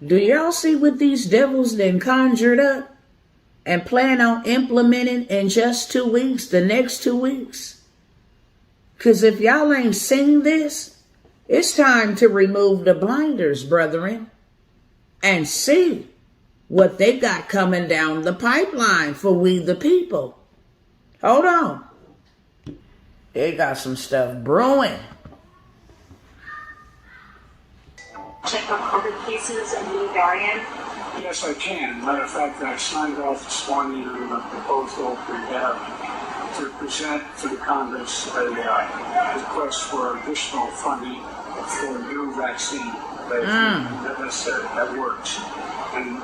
Do y'all see what these devils then conjured up and plan on implementing in just 2 weeks, the next 2 weeks? Because if y'all ain't seen this, it's time to remove the blinders, brethren, and see what they got coming down the pipeline for we the people. Hold on. They got some stuff brewing. Check on COVID cases and new variant? Yes, I can. Matter of fact, I signed off this morning on a proposal we have to present to the Congress a request for additional funding for a new vaccine that necessary, that works. And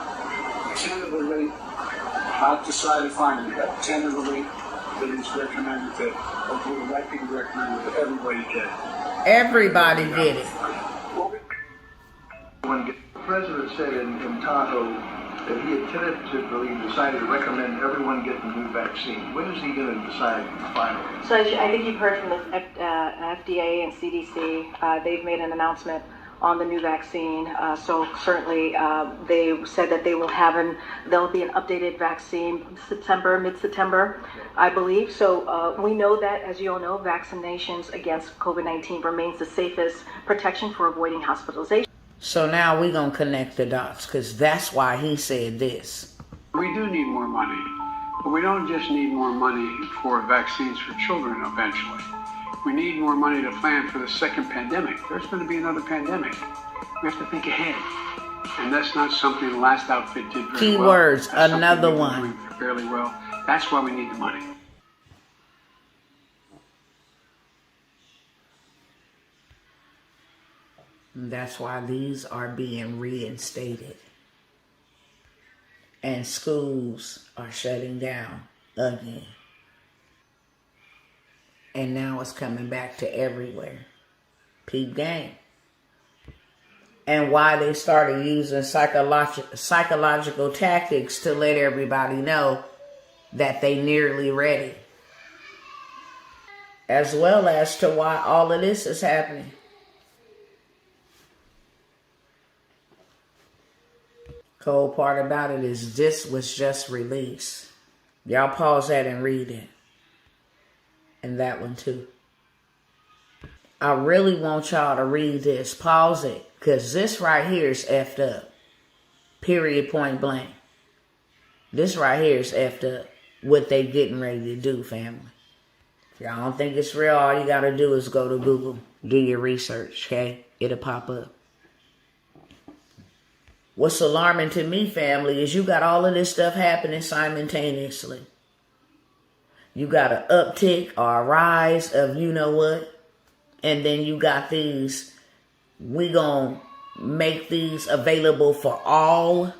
tentatively, not decided finally, but tentatively, it is recommended that, or would likely be recommended that everybody get it. Everybody get it. When the president said in Tahoe that he had tentatively decided to recommend everyone get the new vaccine, when is he going to decide finally? So I think you've heard from the FDA and CDC. They've made an announcement on the new vaccine. So certainly they said that they will there'll be an updated vaccine mid-September, I believe. So we know that, as you all know, vaccinations against COVID-19 remains the safest protection for avoiding hospitalization. So now we're going to connect the dots, because that's why he said this. We do need more money, but we don't just need more money for vaccines for children eventually. We need more money to plan for the second pandemic. There's going to be another pandemic. We have to think ahead. And that's not something the last outfit did very well. Keywords, another one. Doing fairly well. That's why we need the money. That's why these are being reinstated. And schools are shutting down again. And now it's coming back to everywhere. Peep game. And why they started using psychological tactics to let everybody know that they nearly ready. As well as to why all of this is happening. Cold part about it is this was just released. Y'all pause that and read it. And that one too. I really want y'all to read this. Pause it. Because this right here is effed up. Period, point blank. This right here is effed up. What they getting ready to do, family. If y'all don't think it's real, all you got to do is go to Google. Do your research, okay? It'll pop up. What's alarming to me, family, is you got all of this stuff happening simultaneously. You got an uptick or a rise of you know what. And then you got these, we gonna make these available for all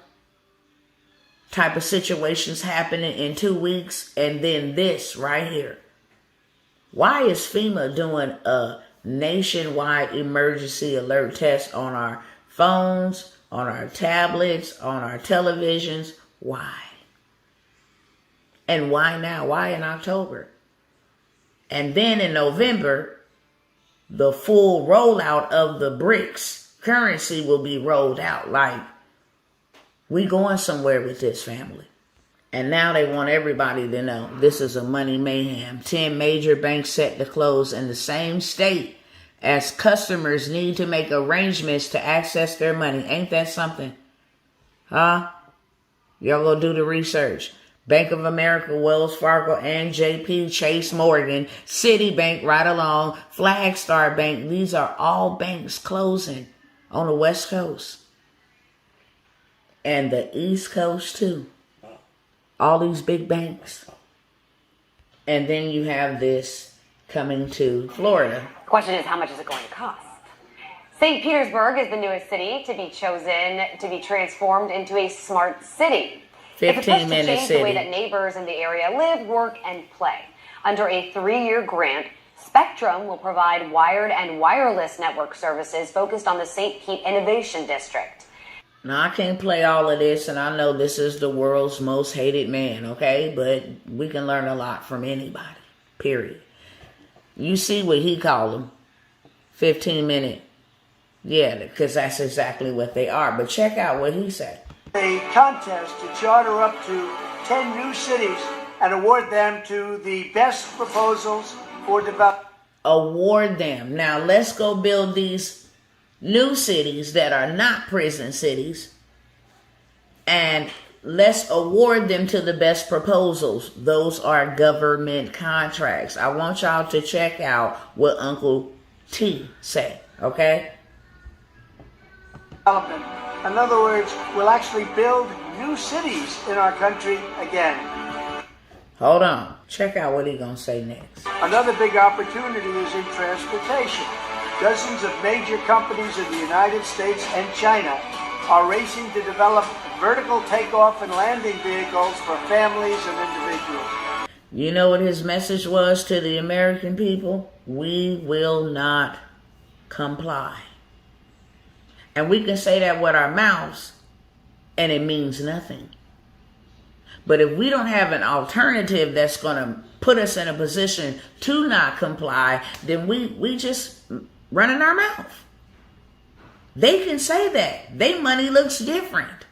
type of situations happening in 2 weeks. And then this right here. Why is FEMA doing a nationwide emergency alert test on our phones, on our tablets, on our televisions? Why? And why now? Why in October? And then in November, the full rollout of the BRICS currency will be rolled out. Like, we going somewhere with this, family. And now they want everybody to know this is a money mayhem. 10 major banks set to close in the same state as customers need to make arrangements to access their money. Ain't that something? Huh? Y'all go do the research. Bank of America, Wells Fargo, and JP, Chase Morgan, Citibank right along, Flagstar Bank. These are all banks closing on the West Coast. And the East Coast too. All these big banks. And then you have this coming to Florida. The question is, how much is it going to cost? St. Petersburg is the newest city to be chosen to be transformed into a smart city. 15-minute change city. The way that neighbors in the area live, work, and play. Under a 3-year grant, Spectrum will provide wired and wireless network services focused on the St. Pete Innovation District. Now, I can't play all of this, and I know this is the world's most hated man, okay? But we can learn a lot from anybody, period. You see what he called them, 15-minute Yeah, because that's exactly what they are. But check out what he said. A contest to charter up to 10 new cities and award them to the best proposals for development. Award them. Now let's go build these new cities that are not prison cities, and let's award them to the best proposals. Those are government contracts. I want y'all to check out what Uncle T said, okay? Development. In other words, we'll actually build new cities in our country again. Hold on. Check out what he's going to say next. Another big opportunity is in transportation. Dozens of major companies in the United States and China are racing to develop vertical takeoff and landing vehicles for families and individuals. You know what his message was to the American people? We will not comply. And we can say that with our mouths, and it means nothing. But if we don't have an alternative that's going to put us in a position to not comply, then we just running our mouth. They can say that. Their money looks different.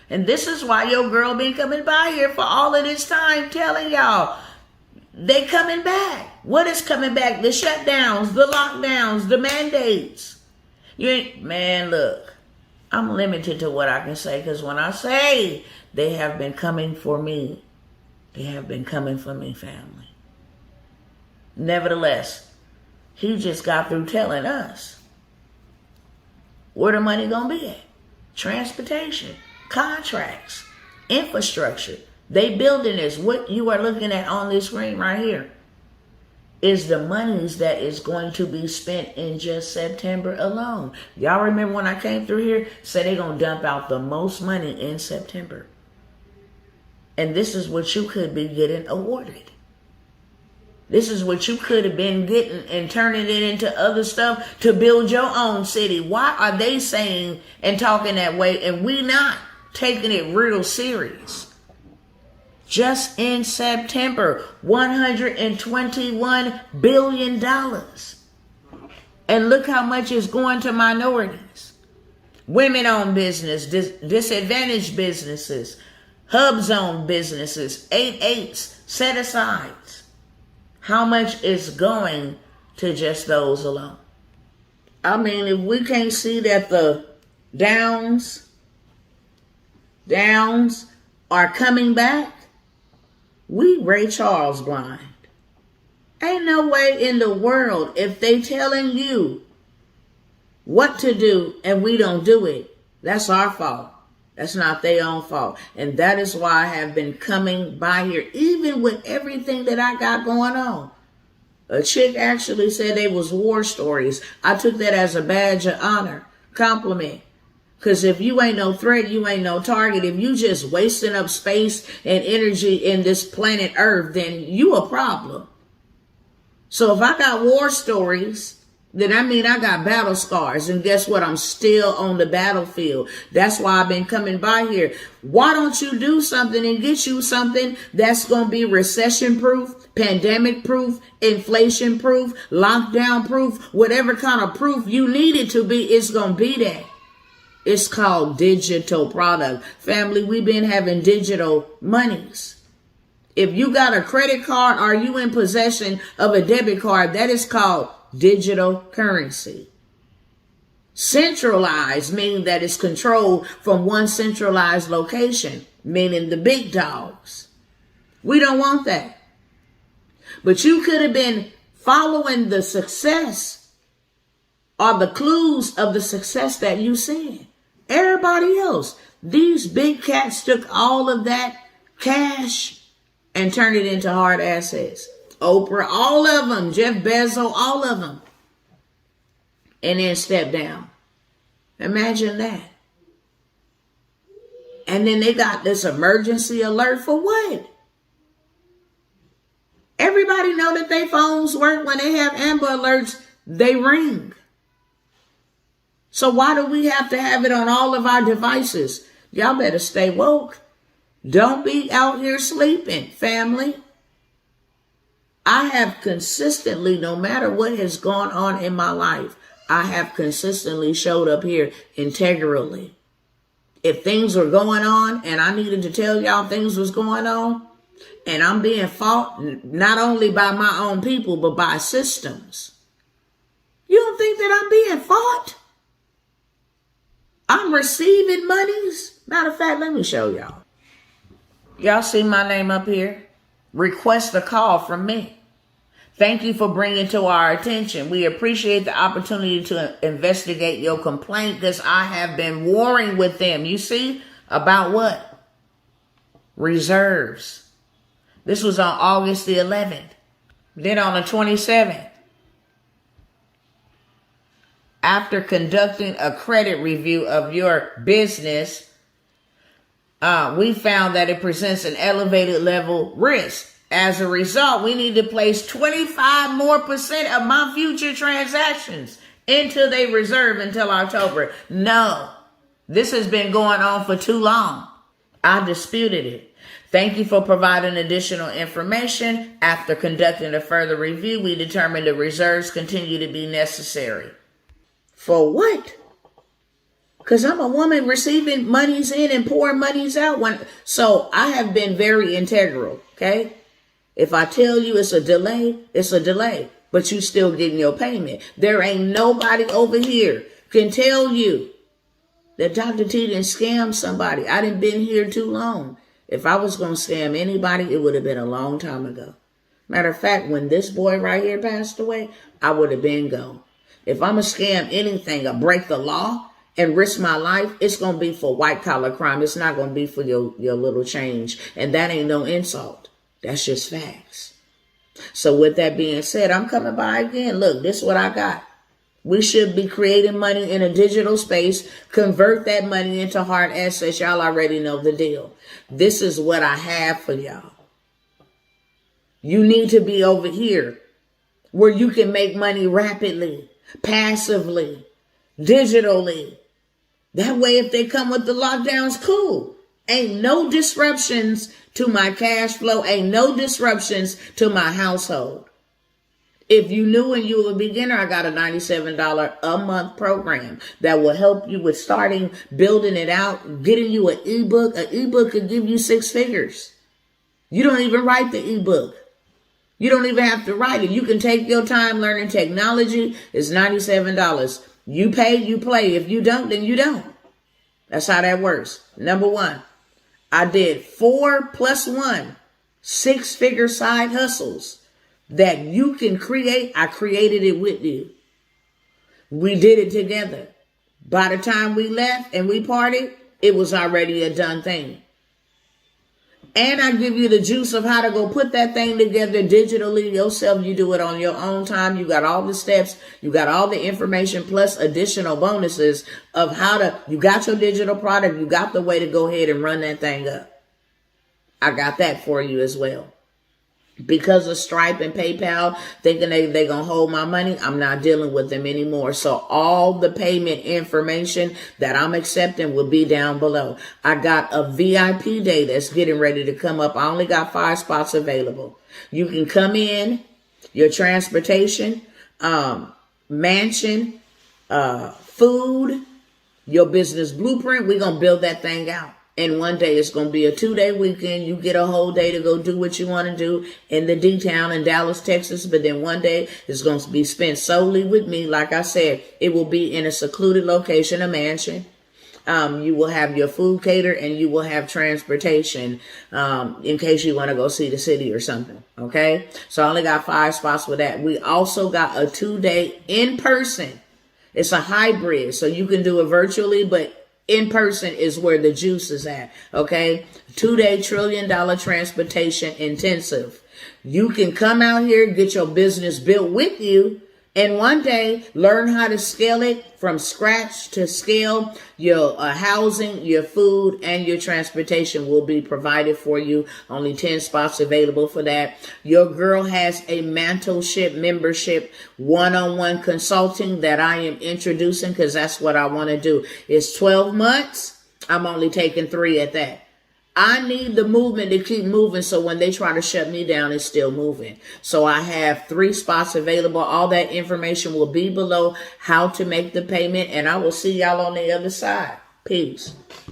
And this is why your girl been coming by here for all of this time telling y'all they coming back. What is coming back? The shutdowns, the lockdowns, the mandates. Man, look, I'm limited to what I can say, because when I say they have been coming for me, they have been coming for me, family. Nevertheless, he just got through telling us where the money gonna be at. Transportation, contracts, infrastructure. They building this. What you are looking at on this screen right here is the monies that is going to be spent in just September alone. Y'all remember when I came through here, said they're going to dump out the most money in September. And this is what you could be getting awarded. This is what you could have been getting and turning it into other stuff to build your own city. Why are they saying and talking that way and we not taking it real serious? Just in September, $121 billion. And look how much is going to minorities. Women-owned business, disadvantaged businesses, hub-zone businesses, 8/8s, set-asides. How much is going to just those alone? I mean, if we can't see that the downs are coming back, we Ray Charles blind. Ain't no way in the world, if they telling you what to do and we don't do it, that's our fault. That's not their own fault. And that is why I have been coming by here, even with everything that I got going on. A chick actually said they was war stories. I took that as a badge of honor, compliment. Because if you ain't no threat, you ain't no target. If you just wasting up space and energy in this planet Earth, then you a problem. So if I got war stories, then I mean I got battle scars. And guess what? I'm still on the battlefield. That's why I've been coming by here. Why don't you do something and get you something that's going to be recession-proof, pandemic-proof, inflation-proof, lockdown-proof, whatever kind of proof you need it to be, it's going to be that. It's called digital product. Family, we've been having digital monies. If you got a credit card or you in possession of a debit card, that is called digital currency. Centralized, meaning that it's controlled from one centralized location, meaning the big dogs. We don't want that. But you could have been following the success or the clues of the success that you see. Everybody else, these big cats took all of that cash and turned it into hard assets. Oprah, all of them, Jeff Bezos, all of them. And then stepped down. Imagine that. And then they got this emergency alert for what? Everybody know that their phones work. When they have Amber Alerts, they ring. So why do we have to have it on all of our devices? Y'all better stay woke. Don't be out here sleeping, family. I have consistently, no matter what has gone on in my life, I have consistently showed up here integrally. If things were going on and I needed to tell y'all things was going on, and I'm being fought not only by my own people, but by systems, you don't think that I'm being fought? I'm receiving monies. Matter of fact, let me show y'all. Y'all see my name up here? Request a call from me. Thank you for bringing to our attention. We appreciate the opportunity to investigate your complaint because I have been warring with them. You see? About what? Reserves. This was on August the 11th. Then on the 27th, after conducting a credit review of your business, we found that it presents an elevated level risk. As a result, we need to place 25% more of my future transactions into the reserve until October. No, this has been going on for too long. I disputed it. Thank you for providing additional information. After conducting a further review, we determined the reserves continue to be necessary. For what? Because I'm a woman receiving monies in and pouring monies out. So I have been very integral, okay? If I tell you it's a delay, it's a delay. But you still getting your payment. There ain't nobody over here can tell you that Dr. T didn't scam somebody. I didn't been here too long. If I was going to scam anybody, it would have been a long time ago. Matter of fact, when this boy right here passed away, I would have been gone. If I'm going to scam anything or break the law and risk my life, it's going to be for white collar crime. It's not going to be for your little change. And that ain't no insult. That's just facts. So with that being said, I'm coming by again. Look, this is what I got. We should be creating money in a digital space, convert that money into hard assets. Y'all already know the deal. This is what I have for y'all. You need to be over here where you can make money rapidly, passively, digitally. That way, if they come with the lockdowns, cool. Ain't no disruptions to my cash flow. Ain't no disruptions to my household. If you knew and you were a beginner, I got a $97 a month program that will help you with starting, building it out, getting you an ebook. An ebook could give you 6 figures. You don't even write the ebook. You don't even have to write it. You can take your time learning technology. It's $97. You pay, you play. If you don't, then you don't. That's how that works. Number 1, I did 4 + 1 6-figure side hustles that you can create. I created it with you. We did it together. By the time we left and we partied, it was already a done thing. And I give you the juice of how to go put that thing together digitally yourself. You do it on your own time. You got all the steps. You got all the information plus additional bonuses of you got your digital product. You got the way to go ahead and run that thing up. I got that for you as well. Because of Stripe and PayPal thinking they're going to hold my money, I'm not dealing with them anymore. So all the payment information that I'm accepting will be down below. I got a VIP day that's getting ready to come up. I only got 5 spots available. You can come in, your transportation, mansion, food, your business blueprint. We're going to build that thing out. And one day it's going to be a 2-day weekend. You get a whole day to go do what you want to do in the D-town in Dallas, Texas. But then one day it's going to be spent solely with me. Like I said, it will be in a secluded location, a mansion. You will have your food catered and you will have transportation in case you want to go see the city or something. Okay. So I only got 5 spots for that. We also got a 2-day in person. It's a hybrid. So you can do it virtually, but in person is where the juice is at. Okay. 2-day $1 trillion transportation intensive. You can come out here, get your business built with you, and one day learn how to scale it from scratch to scale. Your housing, your food, and your transportation will be provided for you. Only 10 spots available for that. Your girl has a mentorship membership, one-on-one consulting that I am introducing because that's what I want to do. It's 12 months. I'm only taking 3 at that. I need the movement to keep moving, so when they try to shut me down, it's still moving. So I have 3 spots available. All that information will be below, how to make the payment, and I will see y'all on the other side. Peace.